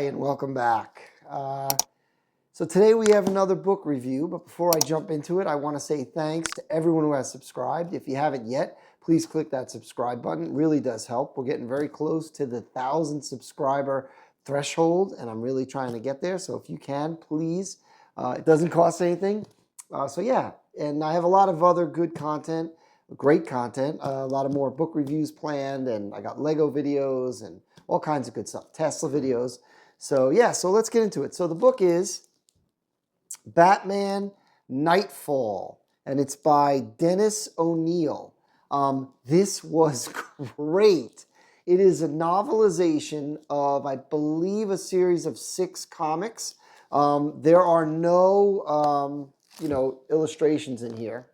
and welcome back. So today we have another book review, but before I jump into it, I want to say thanks to everyone who has subscribed. If you haven't yet, please click that subscribe button. It really does help. We're getting very close to the 1,000 subscriber threshold, and I'm really trying to get there. So if you can, please. It doesn't cost anything. So yeah, and I have a lot of other good content, great content, a lot of more book reviews planned, and I got Lego videos and all kinds of good stuff, Tesla videos. So yeah, so let's get into it. So the book is Batman Knighfall, and it's by Dennis O'Neil. This was great. It is a novelization of, I believe, a series of 6 comics. There are no, illustrations in here.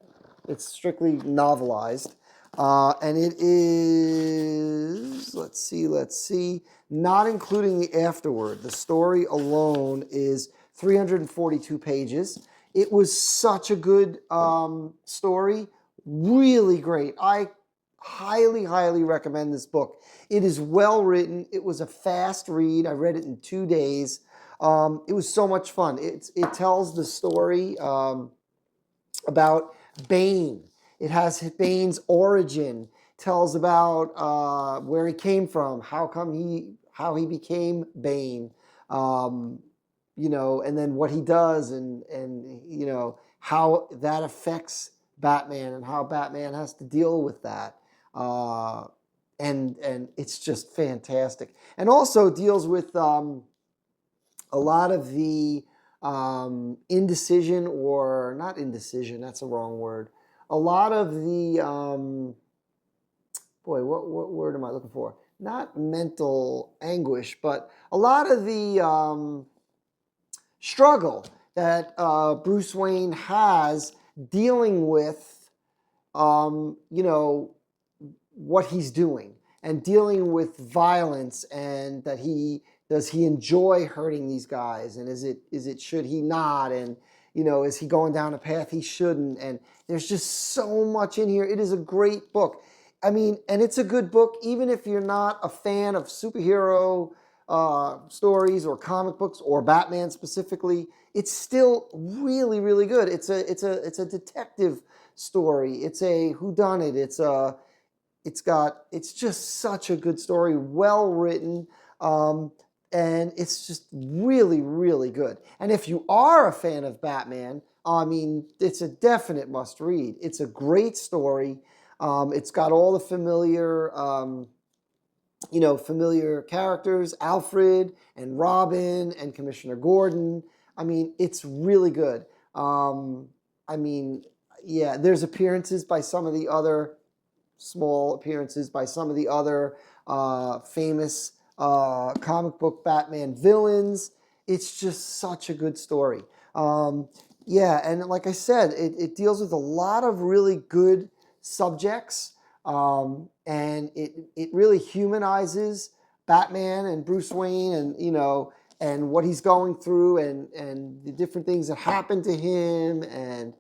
It's strictly novelized. And it is, let's see, not including the afterword. The story alone is 342 pages. It was such a good story. Really great. I highly, highly recommend this book. It is well written. It was a fast read. I read it in 2 days. It was so much fun. It tells the story about Bane. It has Bane's origin. Tells about where he came from, how he became Bane. And then what he does, and how that affects Batman and how Batman has to deal with that. And it's just fantastic. And also deals with a lot of the indecision, or not indecision, that's the wrong word. A lot of the, what word am I looking for? Not mental anguish, but a lot of the struggle that Bruce Wayne has dealing with, what he's doing and dealing with violence, and that does he enjoy hurting these guys, and should he not, and is he going down a path he shouldn't? And there's just so much in here. It is a great book. I mean, and it's a good book even if you're not a fan of superhero stories or comic books or Batman specifically. It's still really, really good. It's a detective story. It's a whodunit. It's just such a good story, well written, and it's just really, really good. And if you are a fan of Batman, I mean, it's a definite must read. It's a great story. It's got all the familiar, familiar characters, Alfred and Robin and Commissioner Gordon. I mean, it's really good. There's appearances by some of the other small appearances by some of the other famous comic book Batman villains. It's just such a good story. And like I said, it deals with a lot of really good subjects, and it really humanizes Batman and Bruce Wayne, and what he's going through, and the different things that happen to him, and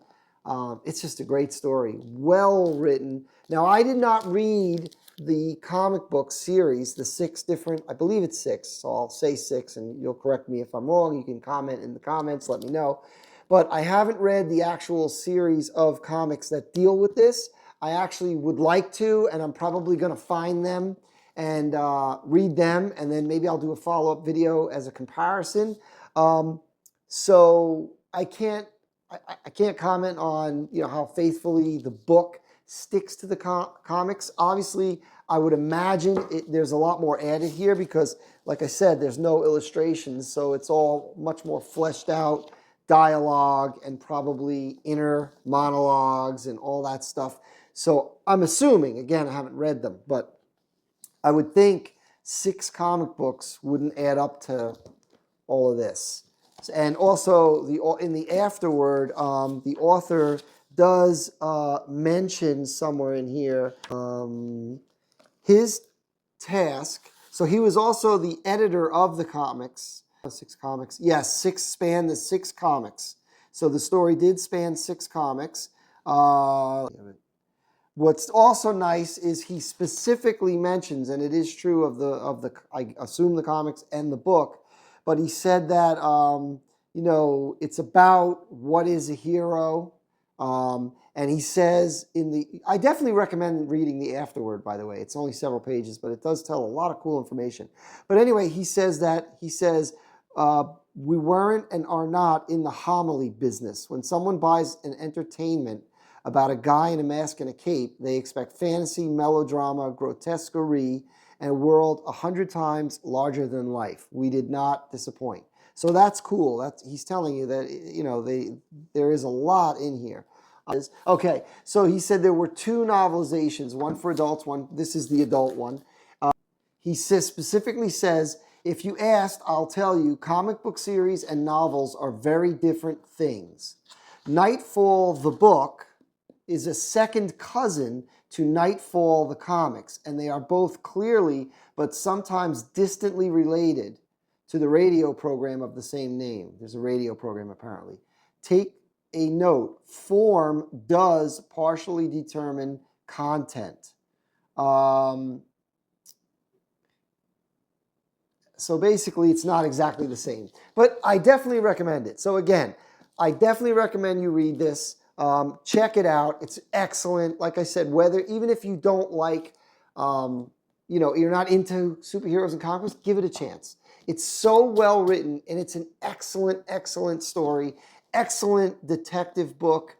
it's just a great story, well written. Now, I did not read the comic book series, the 6 different, I believe it's 6, so I'll say 6, and you'll correct me if I'm wrong. You can comment in the comments, let me know. But I haven't read the actual series of comics that deal with this. I actually would like to, and I'm probably going to find them and read them, and then maybe I'll do a follow-up video as a comparison. So I can't comment on how faithfully the book sticks to the comics. Obviously, I would imagine there's a lot more added here because, like I said, there's no illustrations, so it's all much more fleshed out dialogue and probably inner monologues and all that stuff. So I'm assuming, again, I haven't read them, but I would think 6 comic books wouldn't add up to all of this. And also, in the afterword, the author does mention somewhere in here his task. So he was also the editor of the comics. 6 comics. Yes, 6 span the 6 comics. So the story did span 6 comics. What's also nice is he specifically mentions, and it is true of the I assume the comics and the book, but he said that, you know, it's about what is a hero. And he says I definitely recommend reading the afterword, by the way. It's only several pages, but it does tell a lot of cool information. But anyway, he says, we weren't and are not in the homily business. When someone buys an entertainment about a guy in a mask and a cape, they expect fantasy, melodrama, grotesquerie, and a world 100 times larger than life. We did not disappoint. So that's cool. He's telling you that, you know, there is a lot in here. Okay, so he said there were 2 novelizations, one for adults, this is the adult one. He specifically says, if you asked, I'll tell you, comic book series and novels are very different things. Knighfall, the book, is a second cousin to Knighfall, the comics, and they are both clearly, but sometimes distantly related to the radio program of the same name. There's a radio program, apparently. Take a note, form does partially determine content. So basically, it's not exactly the same. But I definitely recommend it. So again, I definitely recommend you read this. Check it out. It's excellent. Like I said, even if you don't like, you know, you're not into superheroes and comics, give it a chance. It's so well written, and it's an excellent, excellent story. Excellent detective book.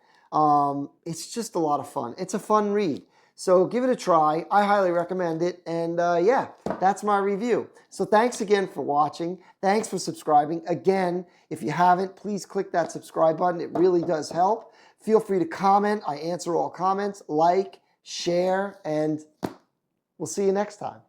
It's just a lot of fun. It's a fun read. So give it a try. I highly recommend it. And yeah, that's my review. So thanks again for watching. Thanks for subscribing. Again, if you haven't, please click that subscribe button. It really does help. Feel free to comment. I answer all comments. Like, share, and we'll see you next time.